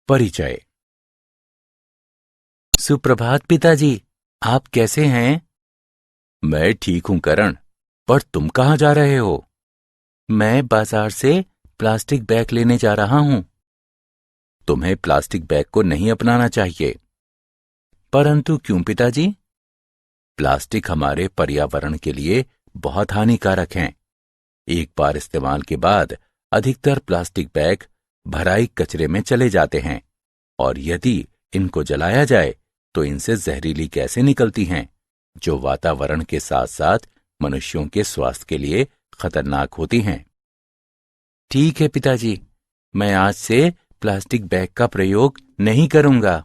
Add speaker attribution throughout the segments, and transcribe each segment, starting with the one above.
Speaker 1: परिचय। सुप्रभात पिताजी, आप कैसे हैं? मैं ठीक हूं करण, पर तुम कहाँ जा रहे हो? मैं बाजार से प्लास्टिक बैग लेने जा रहा हूं। तुम्हें प्लास्टिक बैग को नहीं अपनाना चाहिए। परंतु क्यों पिताजी? प्लास्टिक हमारे पर्यावरण के लिए बहुत हानिकारक हैं। एक बार इस्तेमाल के बाद अधिकतर प्लास्टिक बैग भराई कचरे में चले जाते हैं और यदि इनको जलाया जाए तो इनसे जहरीली गैसें निकलती हैं, जो वातावरण के साथ साथ मनुष्यों के स्वास्थ्य के लिए खतरनाक होती हैं। ठीक है पिताजी, मैं आज से प्लास्टिक बैग का प्रयोग नहीं करूंगा।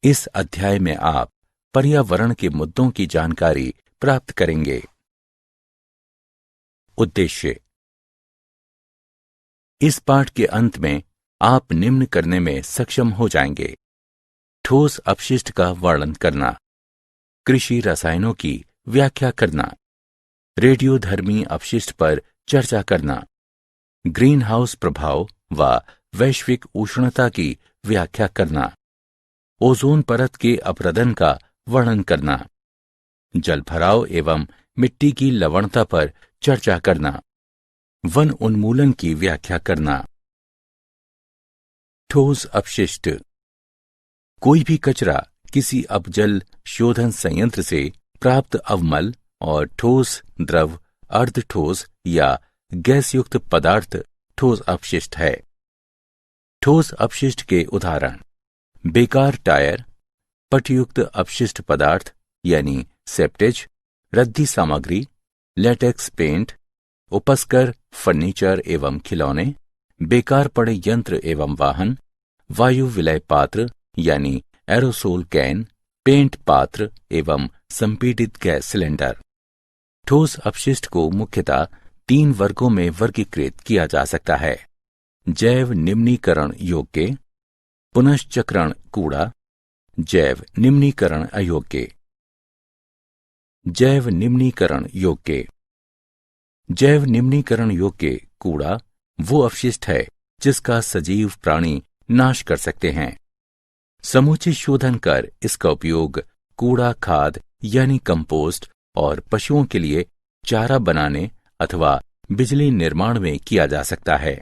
Speaker 1: इस अध्याय में आप पर्यावरण के मुद्दों की जानकारी प्राप्त करेंगे। उद्देश्य। इस पाठ के अंत में आप निम्न करने में सक्षम हो जाएंगे: ठोस अपशिष्ट का वर्णन करना, कृषि रसायनों की व्याख्या करना, रेडियोधर्मी अपशिष्ट पर चर्चा करना, ग्रीन हाउस प्रभाव व वैश्विक उष्णता की व्याख्या करना, ओजोन परत के अपरदन का वर्णन करना, जलभराव एवं मिट्टी की लवणता पर चर्चा करना, वन उन्मूलन की व्याख्या करना। ठोस अपशिष्ट। कोई भी कचरा किसी अपजल शोधन संयंत्र से प्राप्त अवमल और ठोस, द्रव, अर्धठोस या गैस युक्त पदार्थ ठोस अपशिष्ट है। ठोस अपशिष्ट के उदाहरण: बेकार टायर, पटयुक्त अपशिष्ट पदार्थ यानी सेप्टेज, रद्दी सामग्री, लेटेक्स पेंट, उपस्कर फर्नीचर एवं खिलौने, बेकार पड़े यंत्र एवं वाहन, वायु विलय पात्र यानी एरोसोल कैन, पेंट पात्र एवं संपीडित गैस सिलेंडर। ठोस अपशिष्ट को मुख्यतः 3 वर्गों में वर्गीकृत किया जा सकता है: जैव निम्नीकरण योग्य, पुनश्चक्रण कूड़ा, जैव निम्नीकरण अयोग्य। जैव निम्नीकरण योग्य। जैव निम्नीकरण योग्य कूड़ा वो अपशिष्ट है जिसका सजीव प्राणी नाश कर सकते हैं। समुचित शोधन कर इसका उपयोग कूड़ा खाद यानी कंपोस्ट और पशुओं के लिए चारा बनाने अथवा बिजली निर्माण में किया जा सकता है।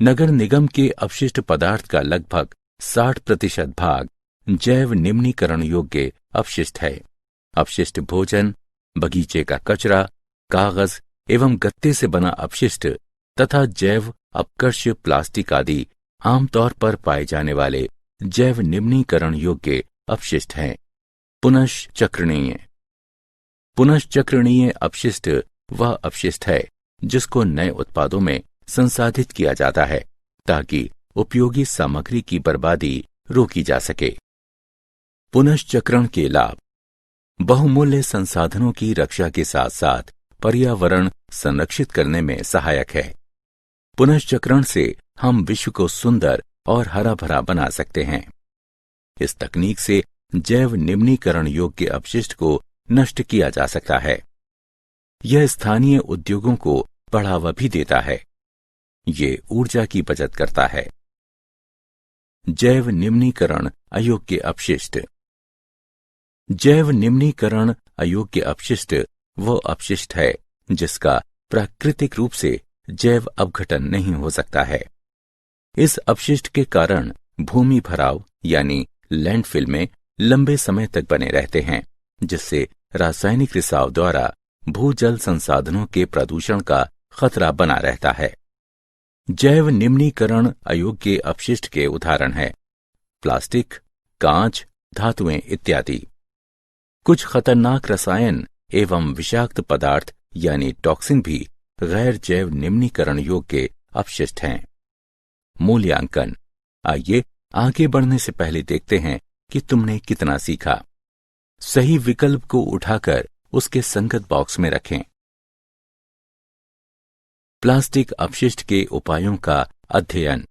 Speaker 1: नगर निगम के अपशिष्ट पदार्थ का लगभग 60% भाग जैव निम्नीकरण योग्य अपशिष्ट है। अपशिष्ट भोजन, बगीचे का कचरा, कागज एवं गत्ते से बना अपशिष्ट तथा जैव अपकर्ष प्लास्टिक आदि आमतौर पर पाए जाने वाले जैव निम्नीकरण योग्य अपशिष्ट हैं। पुनश्चक्रणीय। पुनश्चक्रणीय अपशिष्ट वह अपशिष्ट है जिसको नए उत्पादों में संसाधित किया जाता है ताकि उपयोगी सामग्री की बर्बादी रोकी जा सके। पुनश्चक्रण के लाभ: बहुमूल्य संसाधनों की रक्षा के साथ साथ पर्यावरण संरक्षित करने में सहायक है। पुनश्चक्रण से हम विश्व को सुंदर और हरा भरा बना सकते हैं। इस तकनीक से जैव निम्नीकरण योग्य अपशिष्ट को नष्ट किया जा सकता है। यह स्थानीय उद्योगों को बढ़ावा भी देता है। ये ऊर्जा की बचत करता है। जैव निम्नीकरण अयोग्य अपशिष्ट। जैव निम्नीकरण अयोग्य अपशिष्ट वो अपशिष्ट है जिसका प्राकृतिक रूप से जैव अपघटन नहीं हो सकता है। इस अपशिष्ट के कारण भूमि भराव यानी लैंडफिल में लंबे समय तक बने रहते हैं, जिससे रासायनिक रिसाव द्वारा भूजल संसाधनों के प्रदूषण का खतरा बना रहता है। जैव निम्नीकरण अयोग्य अपशिष्ट के उदाहरण हैं प्लास्टिक, कांच, धातुएं इत्यादि। कुछ खतरनाक रसायन एवं विषाक्त पदार्थ यानी टॉक्सिन भी गैर जैव निम्नीकरण योग्य अपशिष्ट हैं। मूल्यांकन। आइए आगे बढ़ने से पहले देखते हैं कि तुमने कितना सीखा। सही विकल्प को उठाकर उसके संगत बॉक्स में रखें। प्लास्टिक अपशिष्ट के उपायों का अध्ययन।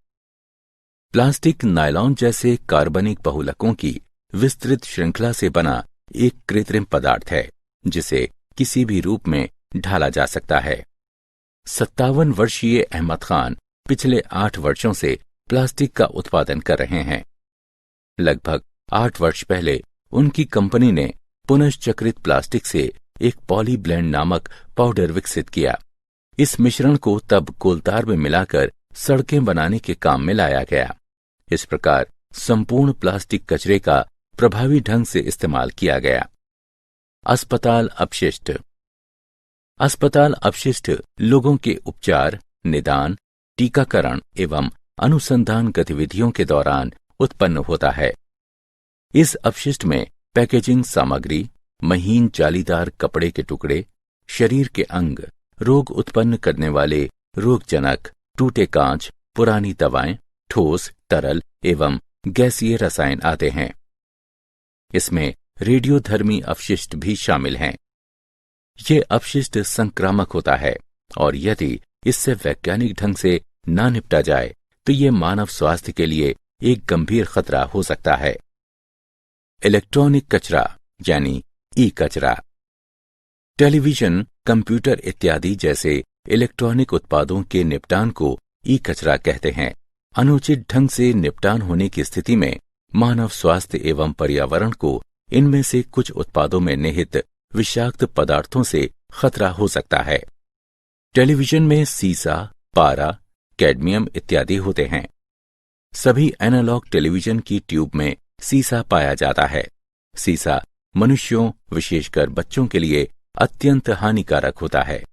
Speaker 1: प्लास्टिक नायलॉन जैसे कार्बनिक बहुलकों की विस्तृत श्रृंखला से बना एक कृत्रिम पदार्थ है जिसे किसी भी रूप में ढाला जा सकता है। 57 वर्षीय अहमद खान पिछले 8 वर्षों से प्लास्टिक का उत्पादन कर रहे हैं। लगभग 8 वर्ष पहले उनकी कंपनी ने पुनश्चक्रित प्लास्टिक से एक पॉलीब्लेंड नामक पाउडर विकसित किया। इस मिश्रण को तब कोलतार में मिलाकर सड़कें बनाने के काम में लाया गया। इस प्रकार संपूर्ण प्लास्टिक कचरे का प्रभावी ढंग से इस्तेमाल किया गया। अस्पताल अपशिष्ट। अस्पताल अपशिष्ट लोगों के उपचार, निदान, टीकाकरण एवं अनुसंधान गतिविधियों के दौरान उत्पन्न होता है। इस अपशिष्ट में पैकेजिंग सामग्री, महीन जालीदार कपड़े के टुकड़े, शरीर के अंग, रोग उत्पन्न करने वाले रोगजनक, टूटे कांच, पुरानी दवाएं, ठोस, तरल एवं गैसीय रसायन आते हैं। इसमें रेडियोधर्मी अपशिष्ट भी शामिल हैं। ये अपशिष्ट संक्रामक होता है और यदि इससे वैज्ञानिक ढंग से ना निपटा जाए तो ये मानव स्वास्थ्य के लिए एक गंभीर खतरा हो सकता है। इलेक्ट्रॉनिक कचरा यानी ई कचरा। टेलीविजन, कंप्यूटर इत्यादि जैसे इलेक्ट्रॉनिक उत्पादों के निपटान को ई कचरा कहते हैं। अनुचित ढंग से निपटान होने की स्थिति में मानव स्वास्थ्य एवं पर्यावरण को इनमें से कुछ उत्पादों में निहित विषाक्त पदार्थों से खतरा हो सकता है। टेलीविजन में सीसा, पारा, कैडमियम इत्यादि होते हैं। सभी एनालॉग टेलीविजन की ट्यूब में सीसा पाया जाता है। सीसा मनुष्यों, विशेषकर बच्चों के लिए अत्यंत हानिकारक होता है।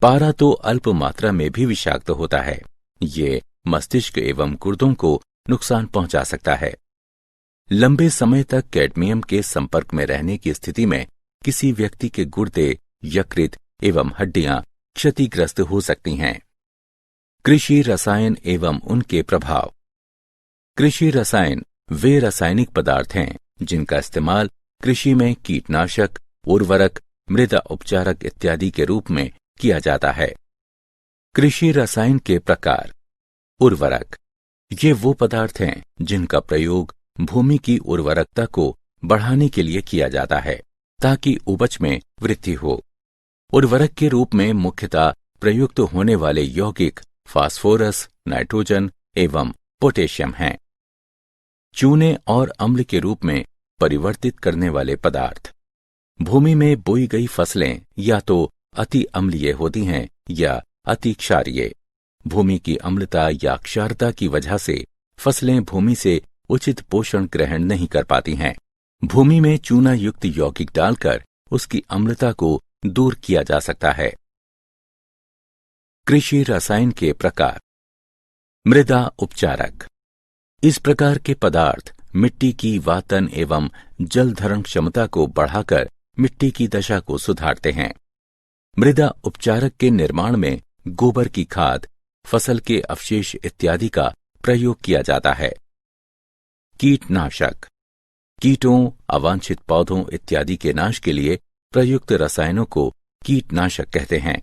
Speaker 1: पारा तो अल्प मात्रा में भी विषाक्त होता है। ये मस्तिष्क एवं गुर्दों को नुकसान पहुंचा सकता है। लंबे समय तक कैडमियम के संपर्क में रहने की स्थिति में किसी व्यक्ति के गुर्दे, यकृत एवं हड्डियां क्षतिग्रस्त हो सकती हैं। कृषि रसायन एवं उनके प्रभाव। कृषि रसायन वे रासायनिक पदार्थ हैं जिनका इस्तेमाल कृषि में कीटनाशक, उर्वरक, मृदा उपचारक इत्यादि के रूप में किया जाता है। कृषि रसायन के प्रकार। उर्वरक, ये वो पदार्थ हैं जिनका प्रयोग भूमि की उर्वरकता को बढ़ाने के लिए किया जाता है ताकि उपज में वृद्धि हो। उर्वरक के रूप में मुख्यतः प्रयुक्त होने वाले यौगिक फास्फोरस, नाइट्रोजन एवं पोटेशियम हैं। चूने और अम्ल के रूप में परिवर्तित करने वाले पदार्थ। भूमि में बोई गई फसलें या तो अति अम्लीय होती हैं या अति क्षारीय। भूमि की अम्लता या क्षारता की वजह से फसलें भूमि से उचित पोषण ग्रहण नहीं कर पाती हैं। भूमि में चूना युक्त यौगिक डालकर उसकी अम्लता को दूर किया जा सकता है। कृषि रसायन के प्रकार। मृदा उपचारक, इस प्रकार के पदार्थ मिट्टी की वातन एवं जल धारण क्षमता को बढ़ाकर मिट्टी की दशा को सुधारते हैं। मृदा उपचारक के निर्माण में गोबर की खाद, फसल के अवशेष इत्यादि का प्रयोग किया जाता है। कीटनाशक, कीटों, अवांछित पौधों इत्यादि के नाश के लिए प्रयुक्त रसायनों को कीटनाशक कहते हैं।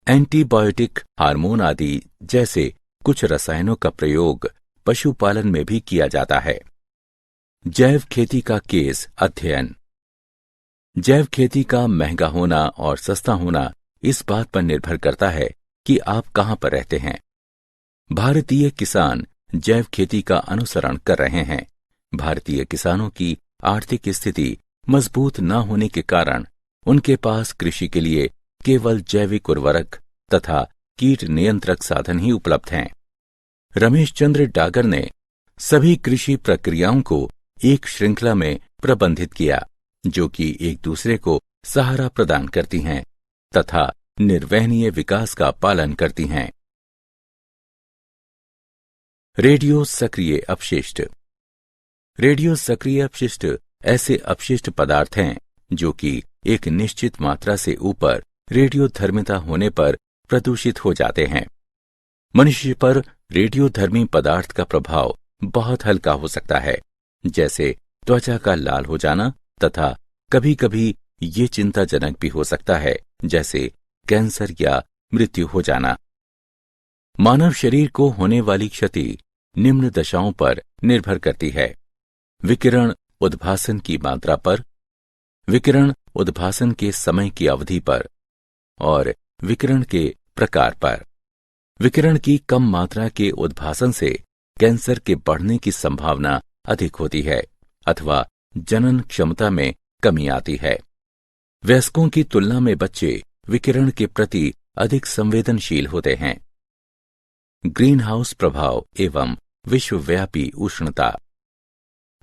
Speaker 1: एंटीबायोटिक, हार्मोन आदि जैसे कुछ रसायनों का प्रयोग पशुपालन में भी किया जाता है। जैव खेती का केस अध्ययन। जैव खेती का महंगा होना और सस्ता होना इस बात पर निर्भर करता है कि आप कहां पर रहते हैं। भारतीय किसान जैव खेती का अनुसरण कर रहे हैं। भारतीय किसानों की आर्थिक स्थिति मजबूत न होने के कारण उनके पास कृषि के लिए केवल जैविक उर्वरक तथा कीट नियंत्रक साधन ही उपलब्ध हैं। रमेश चंद्र डागर ने सभी कृषि प्रक्रियाओं को एक श्रृंखला में प्रबंधित किया जो कि एक दूसरे को सहारा प्रदान करती हैं तथा निर्वहनीय विकास का पालन करती हैं। रेडियो सक्रिय अपशिष्ट। रेडियो सक्रिय अपशिष्ट ऐसे अपशिष्ट पदार्थ हैं जो कि एक निश्चित मात्रा से ऊपर रेडियोधर्मिता होने पर प्रदूषित हो जाते हैं। मनुष्य पर रेडियोधर्मी पदार्थ का प्रभाव बहुत हल्का हो सकता है, जैसे त्वचा का लाल हो जाना, तथा कभी कभी ये चिंताजनक भी हो सकता है, जैसे कैंसर या मृत्यु हो जाना। मानव शरीर को होने वाली क्षति निम्न दशाओं पर निर्भर करती है: विकिरण उद्भासन की मात्रा पर, विकिरण उद्भासन के समय की अवधि पर और विकिरण के प्रकार पर। विकिरण की कम मात्रा के उद्भासन से कैंसर के बढ़ने की संभावना अधिक होती है अथवा जनन क्षमता में कमी आती है। वयस्कों की तुलना में बच्चे विकिरण के प्रति अधिक संवेदनशील होते हैं। ग्रीन हाउस प्रभाव एवं विश्वव्यापी उष्णता।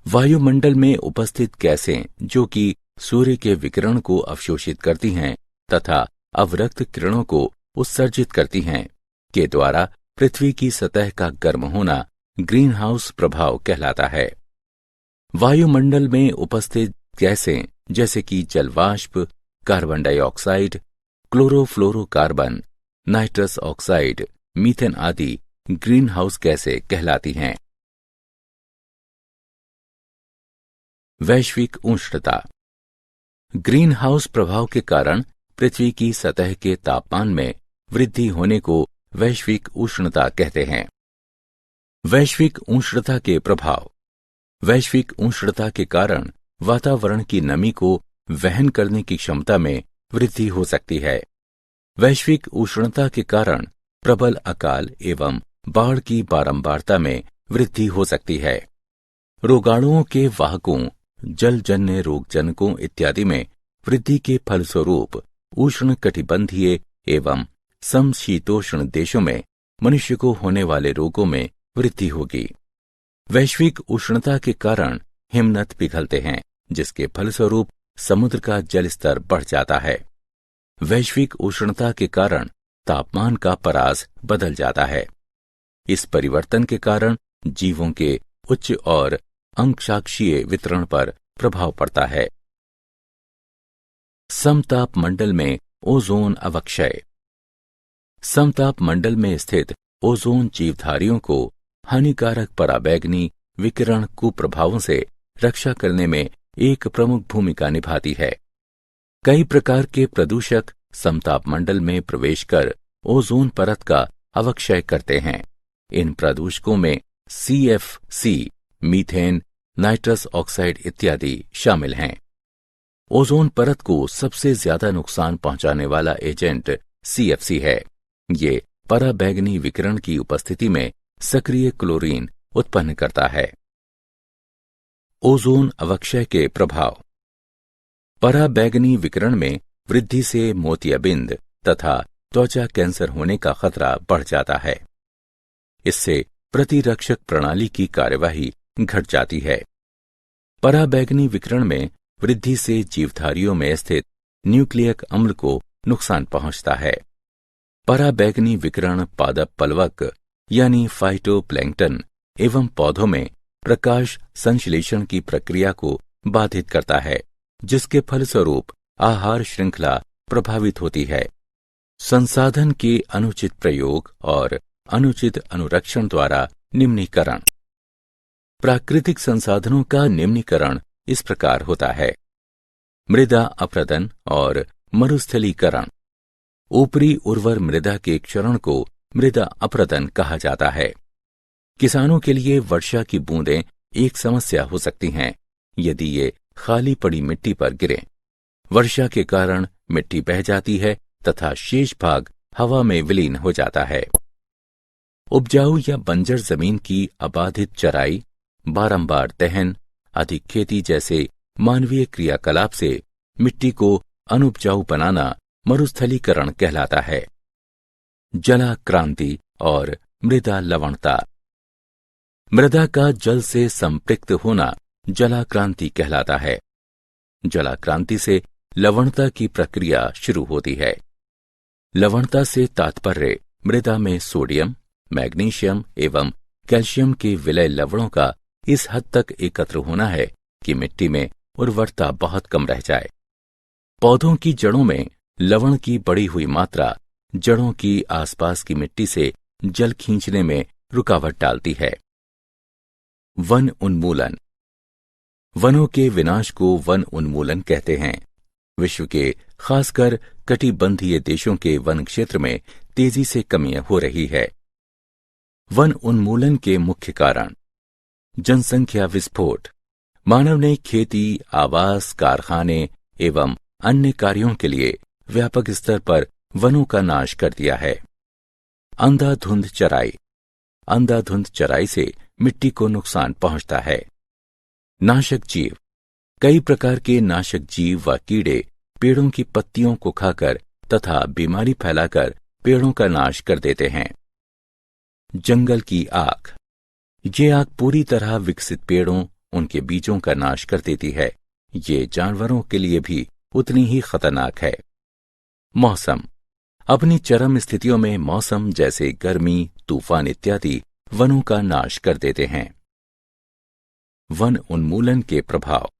Speaker 1: वायुमंडल में उपस्थित गैसें जो कि सूर्य के विकिरण को अवशोषित करती हैं तथा अवरक्त किरणों को उत्सर्जित करती हैं के द्वारा पृथ्वी की सतह का गर्म होना ग्रीन हाउस प्रभाव कहलाता है। वायुमंडल में उपस्थित गैसें जैसे कि जलवाष्प, carbon dioxide, chlorofluorocarbon, nitrous oxide, methane आदि ग्रीन हाउस गैसें कहलाती हैं। वैश्विक उष्णता। ग्रीन हाउस प्रभाव के कारण पृथ्वी की सतह के तापमान में वृद्धि होने को वैश्विक उष्णता कहते हैं। वैश्विक उष्णता के प्रभाव। वैश्विक उष्णता के कारण वातावरण की नमी को वहन करने की क्षमता में वृद्धि हो सकती है। वैश्विक उष्णता के कारण प्रबल अकाल एवं बाढ़ की बारंबारता में वृद्धि हो सकती है। रोगाणुओं के वाहकों, जलजन्य रोगजनकों इत्यादि में वृद्धि के फलस्वरूप उष्ण कटिबंधीय एवं समशीतोष्ण देशों में मनुष्य को होने वाले रोगों में वृद्धि होगी। वैश्विक उष्णता के कारण हिमनद पिघलते हैं जिसके फलस्वरूप समुद्र का जल स्तर बढ़ जाता है। वैश्विक उष्णता के कारण तापमान का परास बदल जाता है। इस परिवर्तन के कारण जीवों के उच्च और अंशाक्षीय वितरण पर प्रभाव पड़ता है। समताप मंडल में ओजोन अवक्षय। समताप मंडल में स्थित ओजोन जीवधारियों को हानिकारक पराबैंगनी विकिरण कुप्रभावों से रक्षा करने में एक प्रमुख भूमिका निभाती है। कई प्रकार के प्रदूषक समताप मंडल में प्रवेश कर ओजोन परत का अवक्षय करते हैं। इन प्रदूषकों में CFC, मीथेन, नाइट्रस ऑक्साइड इत्यादि शामिल हैं। ओजोन परत को सबसे ज्यादा नुकसान पहुंचाने वाला एजेंट CFC है। ये पराबैंगनी विकिरण की उपस्थिति में सक्रिय क्लोरीन उत्पन्न करता है। ओजोन अवक्षय के प्रभाव। पराबैंगनी विकिरण में वृद्धि से मोतियाबिंद तथा त्वचा कैंसर होने का खतरा बढ़ जाता है। इससे प्रतिरक्षक प्रणाली की कार्यवाही घट जाती है। पराबैंगनी विकिरण में वृद्धि से जीवधारियों में स्थित न्यूक्लियक अम्ल को नुकसान पहुंचता है। पराबैंगनी विकिरण पादप पलवक यानी फाइटोप्लैंक्टन एवं पौधों में प्रकाश संश्लेषण की प्रक्रिया को बाधित करता है जिसके फलस्वरूप आहार श्रृंखला प्रभावित होती है। संसाधन के अनुचित प्रयोग और अनुचित अनुरक्षण द्वारा निम्नीकरण। प्राकृतिक संसाधनों का निम्नीकरण इस प्रकार होता है। मृदा अपरदन और मरुस्थलीकरण। ऊपरी उर्वर मृदा के क्षरण को मृदा अपरदन कहा जाता है। किसानों के लिए वर्षा की बूंदें एक समस्या हो सकती हैं यदि ये खाली पड़ी मिट्टी पर गिरें। वर्षा के कारण मिट्टी बह जाती है तथा शेष भाग हवा में विलीन हो जाता है। उपजाऊ या बंजर जमीन की अबाधित चराई, बारंबार दहन, अधिक खेती जैसे मानवीय क्रियाकलाप से मिट्टी को अनुपजाऊ बनाना मरुस्थलीकरण कहलाता है। जलाक्रांति और मृदा लवणता। मृदा का जल से संपृक्त होना जलाक्रांति कहलाता है। जलाक्रांति से लवणता की प्रक्रिया शुरू होती है। लवणता से तात्पर्य मृदा में सोडियम, मैग्नीशियम एवं कैल्शियम के विलय लवणों का इस हद तक एकत्र होना है कि मिट्टी में उर्वरता बहुत कम रह जाए। पौधों की जड़ों में लवण की बढ़ी हुई मात्रा जड़ों की आसपास की मिट्टी से जल खींचने में रुकावट डालती है। वन उन्मूलन। वनों के विनाश को वन उन्मूलन कहते हैं। विश्व के खासकर कटिबंधीय देशों के वन क्षेत्र में तेजी से कमी हो रही है। वन उन्मूलन के मुख्य कारण। जनसंख्या विस्फोट। मानव ने खेती, आवास, कारखाने एवं अन्य कार्यों के लिए व्यापक स्तर पर वनों का नाश कर दिया है। अंधाधुंध चराई। अंधाधुंध चराई से मिट्टी को नुकसान पहुंचता है। नाशक जीव। कई प्रकार के नाशक जीव व कीड़े पेड़ों की पत्तियों को खाकर तथा बीमारी फैलाकर पेड़ों का नाश कर देते हैं। जंगल की आग। ये आग पूरी तरह विकसित पेड़ों, उनके बीजों का नाश कर देती है। ये जानवरों के लिए भी उतनी ही खतरनाक है। मौसम। अपनी चरम स्थितियों में मौसम जैसे गर्मी, तूफान इत्यादि वनों का नाश कर देते हैं। वन उन्मूलन के प्रभाव।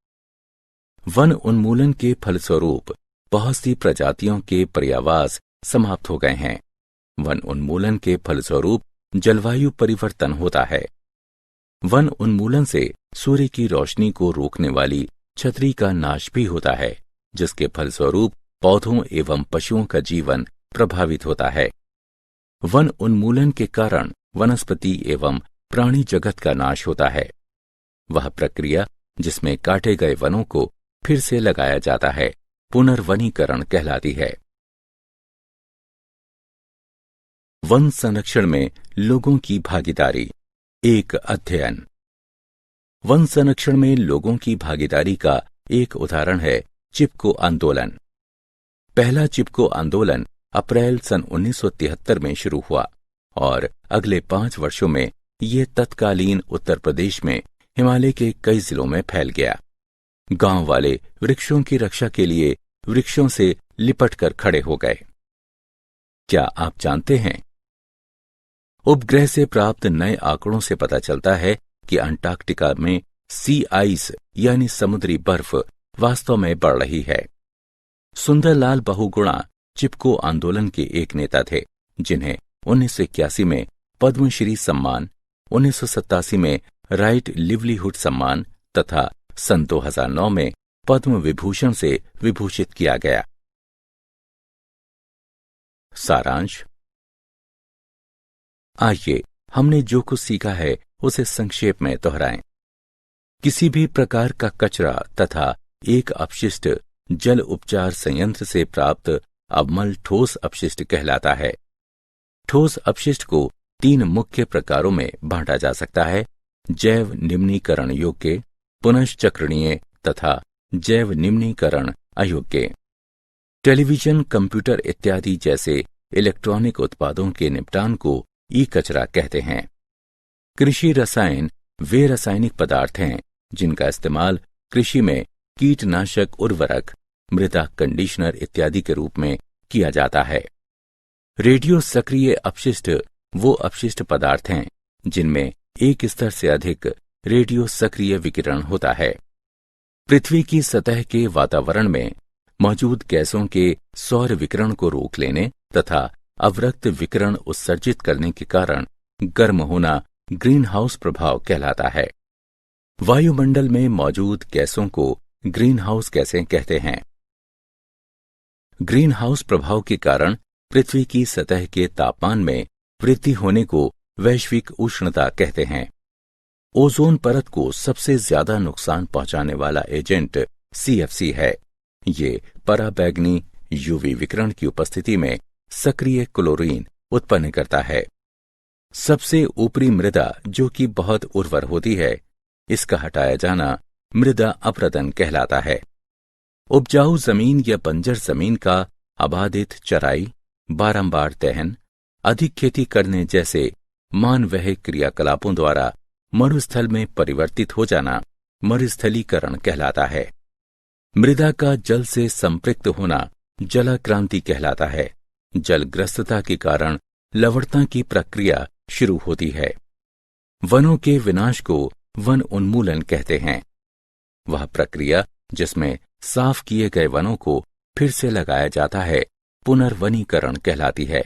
Speaker 1: वन उन्मूलन के फलस्वरूप बहुत सी प्रजातियों के पर्यावास समाप्त हो गए हैं। वन उन्मूलन के फलस्वरूप जलवायु परिवर्तन होता है। वन उन्मूलन से सूर्य की रोशनी को रोकने वाली छतरी का नाश भी होता है, जिसके फलस्वरूप पौधों एवं पशुओं का जीवन प्रभावित होता है। वन उन्मूलन के कारण वनस्पति एवं प्राणी जगत का नाश होता है। वह प्रक्रिया जिसमें काटे गए वनों को फिर से लगाया जाता है पुनर्वनीकरण कहलाती है। वन संरक्षण में लोगों की भागीदारी। एक अध्ययन। वन संरक्षण में लोगों की भागीदारी का एक उदाहरण है चिपको आंदोलन। पहला चिपको आंदोलन अप्रैल सन 1973 में शुरू हुआ और अगले 5 वर्षों में ये तत्कालीन उत्तर प्रदेश में हिमालय के कई जिलों में फैल गया। गांव वाले वृक्षों की रक्षा के लिए वृक्षों से लिपट कर खड़े हो गए। क्या आप जानते हैं, उपग्रह से प्राप्त नए आंकड़ों से पता चलता है कि अंटार्कटिका में सी आइस यानी समुद्री बर्फ वास्तव में बढ़ रही है। सुंदरलाल बहुगुणा चिपको आंदोलन के एक नेता थे, जिन्हें 1981 में पद्मश्री सम्मान, 1987 में राइट लिवलीहुड सम्मान तथा सन 2009 में पद्म विभूषण से विभूषित किया गया। सारांश। आइए हमने जो कुछ सीखा है उसे संक्षेप में दोहराएं। किसी भी प्रकार का कचरा तथा एक अपशिष्ट जल उपचार संयंत्र से प्राप्त अवमल ठोस अपशिष्ट कहलाता है। ठोस अपशिष्ट को 3 मुख्य प्रकारों में बांटा जा सकता है: जैव निम्नीकरण योग्य, पुनश्चक्रणीय तथा जैव निम्नीकरण अयोग्य। टेलीविजन, कंप्यूटर इत्यादि जैसे इलेक्ट्रॉनिक उत्पादों के निपटान को ई कचरा कहते हैं। कृषि रसायन वे रासायनिक पदार्थ हैं जिनका इस्तेमाल कृषि में कीटनाशक, उर्वरक, मृदा कंडीशनर इत्यादि के रूप में किया जाता है। रेडियो सक्रिय अपशिष्ट वो अपशिष्ट पदार्थ हैं जिनमें एक स्तर से अधिक रेडियो सक्रिय विकिरण होता है। पृथ्वी की सतह के वातावरण में मौजूद गैसों के सौर विकिरण को रोक लेने तथा अवरक्त विकिरण उत्सर्जित करने के कारण गर्म होना ग्रीन हाउस प्रभाव कहलाता है। वायुमंडल में मौजूद गैसों को ग्रीन हाउस गैसें कहते हैं। ग्रीन हाउस प्रभाव के कारण पृथ्वी की सतह के तापमान में वृद्धि होने को वैश्विक उष्णता कहते हैं। ओजोन परत को सबसे ज्यादा नुकसान पहुंचाने वाला एजेंट सीएफसी है। ये पराबैंगनी यूवी विकिरण की उपस्थिति में सक्रिय क्लोरीन उत्पन्न करता है। सबसे ऊपरी मृदा जो कि बहुत उर्वर होती है, इसका हटाया जाना मृदा अपरदन कहलाता है। उपजाऊ जमीन या बंजर जमीन का अबाधित चराई, बारंबार दहन, अधिक खेती करने जैसे मानवह क्रियाकलापों द्वारा मरुस्थल में परिवर्तित हो जाना मरुस्थलीकरण कहलाता है। मृदा का जल से संपृक्त होना जलाक्रांति कहलाता है। जलग्रस्तता के कारण लवणता की प्रक्रिया शुरू होती है। वनों के विनाश को वन उन्मूलन कहते हैं। वह प्रक्रिया जिसमें साफ किए गए वनों को फिर से लगाया जाता है पुनर्वनीकरण कहलाती है।